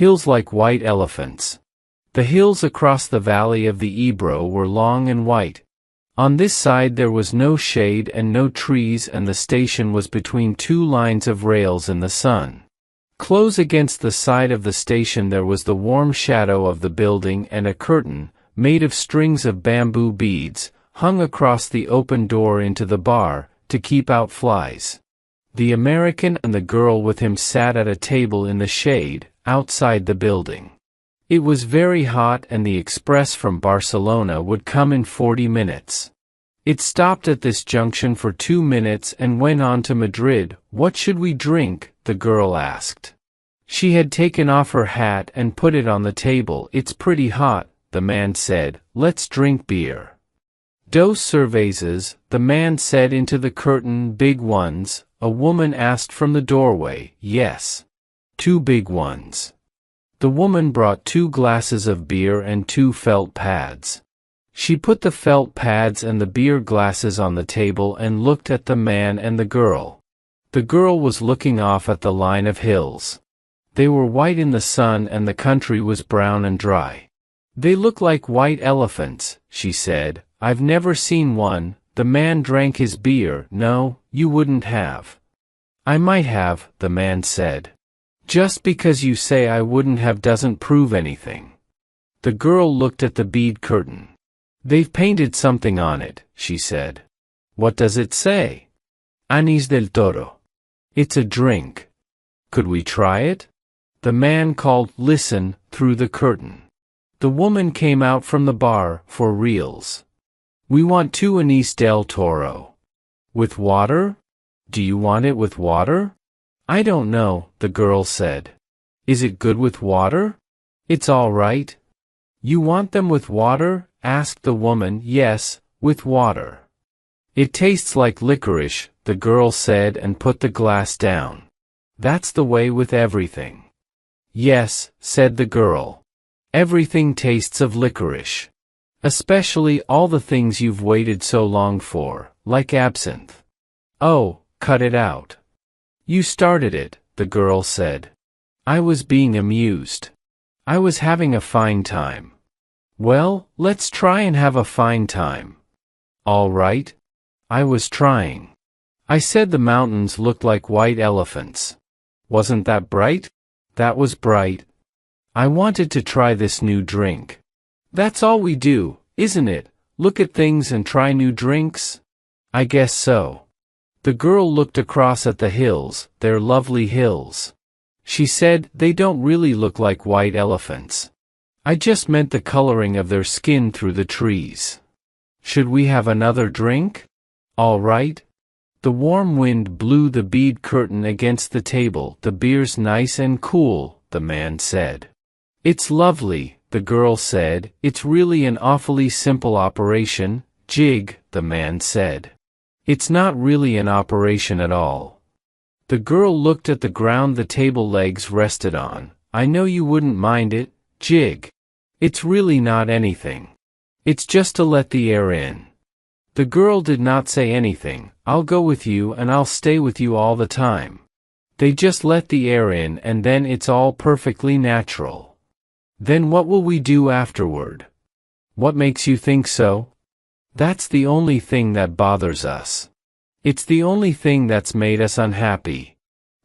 hills like white elephants. The hills across the valley of the Ebro were long and white. On this side there was no shade and no trees, and the station was between two lines of rails in the sun. Close against the side of the station there was the warm shadow of the building, and a curtain, made of strings of bamboo beads, hung across the open door into the bar, to keep out flies. The American and the girl with him sat at a table in the shade, outside the building. It was very hot, and the express from Barcelona would come in 40 minutes. It stopped at this junction for 2 minutes and went on to Madrid. "What should we drink?" the girl asked. She had taken off her hat and put it on the table. "It's pretty hot," the man said. "Let's drink beer." "Dos cervezas," the man said into the curtain. "Big ones?" a woman asked from the doorway. "Yes. 2 big ones." The woman brought 2 glasses of beer and 2 felt pads. She put the felt pads and the beer glasses on the table and looked at the man and the girl. The girl was looking off at the line of hills. They were white in the sun, and the country was brown and dry. "They look like white elephants," she said. "I've never seen one." The man drank his beer. "No, you wouldn't have." "I might have," the man said. "Just because you say I wouldn't have doesn't prove anything." The girl looked at the bead curtain. "They've painted something on it," she said. "What does it say?" "Anís del Toro." "It's a drink. Could we try it?" The man called. "Listen," through the curtain. The woman came out from the bar. "For reals. We want 2 Anís del Toro." "With water? Do you want it with water?" "I don't know," the girl said. "Is it good with water?" "It's all right." "You want them with water?" asked the woman. "Yes, with water." "It tastes like licorice," the girl said, and put the glass down. "That's the way with everything." "Yes," said the girl. "Everything tastes of licorice. Especially all the things you've waited so long for, like absinthe." "Oh, cut it out. You started it," the girl said. "I was being amused. I was having a fine time." "Well, let's try and have a fine time." "All right." "I was trying. I said the mountains looked like white elephants. Wasn't that bright?" "That was bright. I wanted to try this new drink." "That's all we do, isn't it? Look at things and try new drinks?" "I guess so." The girl looked across at the hills. "They're lovely hills." She said, "They don't really look like white elephants. I just meant the coloring of their skin through the trees." "Should we have another drink?" "All right." The warm wind blew the bead curtain against the table. "The beer's nice and cool," the man said. "It's lovely," the girl said. "It's really an awfully simple operation." "Jig," the man said. "It's not really an operation at all." The girl looked at the ground the table legs rested on. "I know you wouldn't mind it, Jig. It's really not anything. It's just to let the air in." The girl did not say anything. "I'll go with you and I'll stay with you all the time. They just let the air in and then it's all perfectly natural." "Then what will we do afterward?" "What makes you think so?" "That's the only thing that bothers us. It's the only thing that's made us unhappy."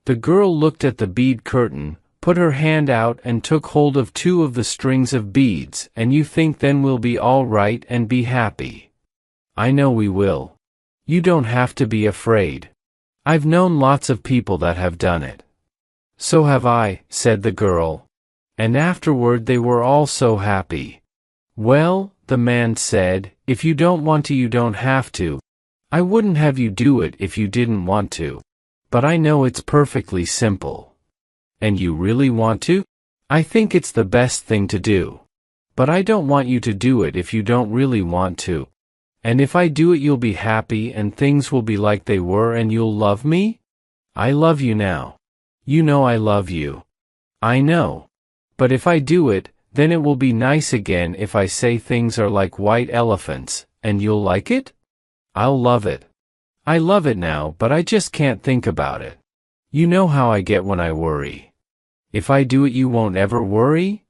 The girl looked at the bead curtain, put her hand out and took hold of 2 of the strings of beads. "And you think then we'll be all right and be happy?" "I know we will. You don't have to be afraid. I've known lots of people that have done it." "So have I," said the girl. "And afterward they were all so happy." "Well," the man said, "if you don't want to, you don't have to. I wouldn't have you do it if you didn't want to. But I know it's perfectly simple." "And you really want to?" "I think it's the best thing to do. But I don't want you to do it if you don't really want to. And if I do it you'll be happy and things will be like they were and you'll love me?" "I love you now. You know I love you." "I know. But if I do it, then it will be nice again if I say things are like white elephants, and you'll like it?" "I'll love it. I love it now, but I just can't think about it. You know how I get when I worry." If I do it, you won't ever worry?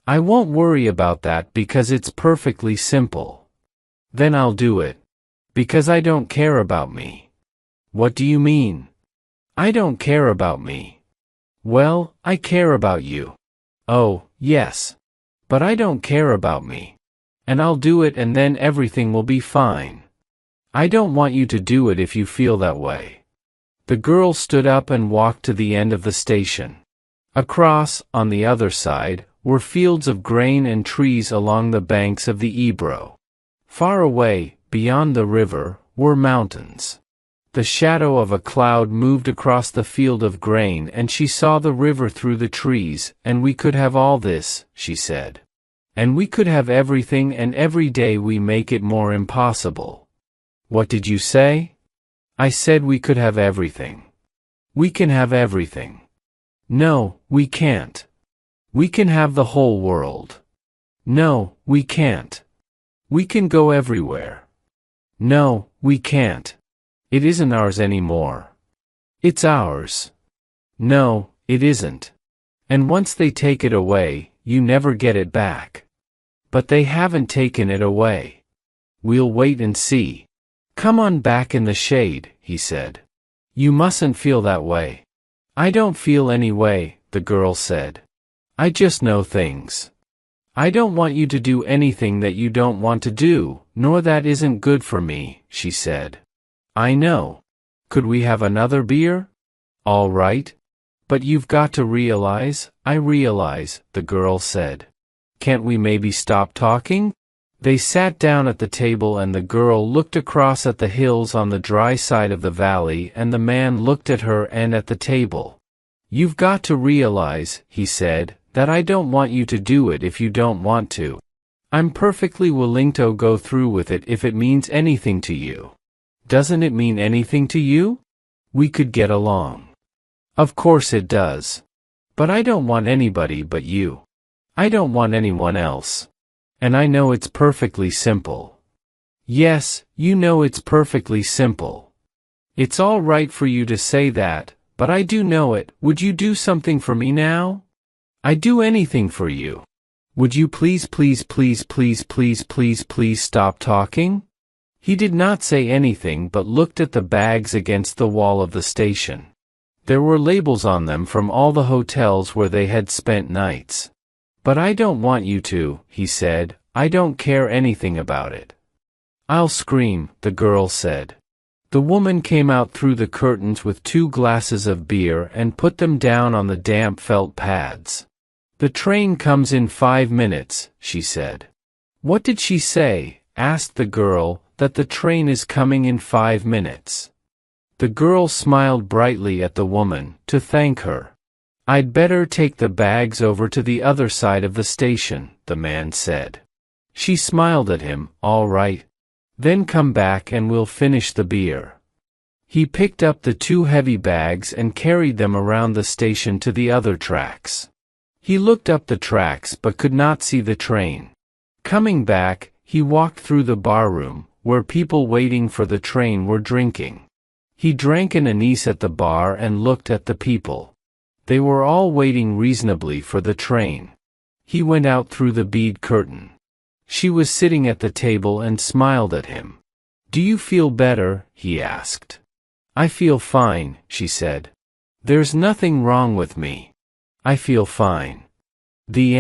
I won't worry about that because it's perfectly simple. Then I'll do it. Because I don't care about me. What do you mean? I don't care about me. Well, I care about you. Oh, yes. But I don't care about me. And I'll do it and then everything will be fine. I don't want you to do it if you feel that way. The girl stood up and walked to the end of the station. Across, on the other side, were fields of grain and trees along the banks of the Ebro. Far away, beyond the river, were mountains. The shadow of a cloud moved across the field of grain and she saw the river through the trees, and we could have all this, she said. And we could have everything, and every day we make it more impossible. What did you say? I said we could have everything. We can have everything. No, we can't. We can have the whole world. No, we can't. We can go everywhere. No, we can't. It isn't ours anymore. It's ours. No, it isn't. And once they take it away, you never get it back. But they haven't taken it away. We'll wait and see. Come on back in the shade, he said. You mustn't feel that way. I don't feel any way, the girl said. I just know things. I don't want you to do anything that you don't want to do, nor that isn't good for me, she said. I know. Could we have another beer? All right. But you've got to realize, I realize, the girl said. Can't we maybe stop talking? They sat down at the table and the girl looked across at the hills on the dry side of the valley and the man looked at her and at the table. You've got to realize, he said, that I don't want you to do it if you don't want to. I'm perfectly willing to go through with it if it means anything to you. Doesn't it mean anything to you? We could get along. Of course it does. But I don't want anybody but you. I don't want anyone else. And I know it's perfectly simple. Yes, you know it's perfectly simple. It's all right for you to say that, but I do know it. Would you do something for me now? I'd do anything for you. Would you please stop talking? He did not say anything but looked at the bags against the wall of the station. There were labels on them from all the hotels where they had spent nights. But I don't want you to, he said. I don't care anything about it. I'll scream, the girl said. The woman came out through the curtains with 2 glasses of beer and put them down on the damp felt pads. The train comes in 5 minutes, she said. What did she say? Asked the girl. That the train is coming in 5 minutes. The girl smiled brightly at the woman, to thank her. I'd better take the bags over to the other side of the station, the man said. She smiled at him. All right. Then come back and we'll finish the beer. He picked up the 2 heavy bags and carried them around the station to the other tracks. He looked up the tracks but could not see the train. Coming back, he walked through the barroom, where people waiting for the train were drinking. He drank an anise at the bar and looked at the people. They were all waiting reasonably for the train. He went out through the bead curtain. She was sitting at the table and smiled at him. Do you feel better? He asked. I feel fine, she said. There's nothing wrong with me. I feel fine. The end.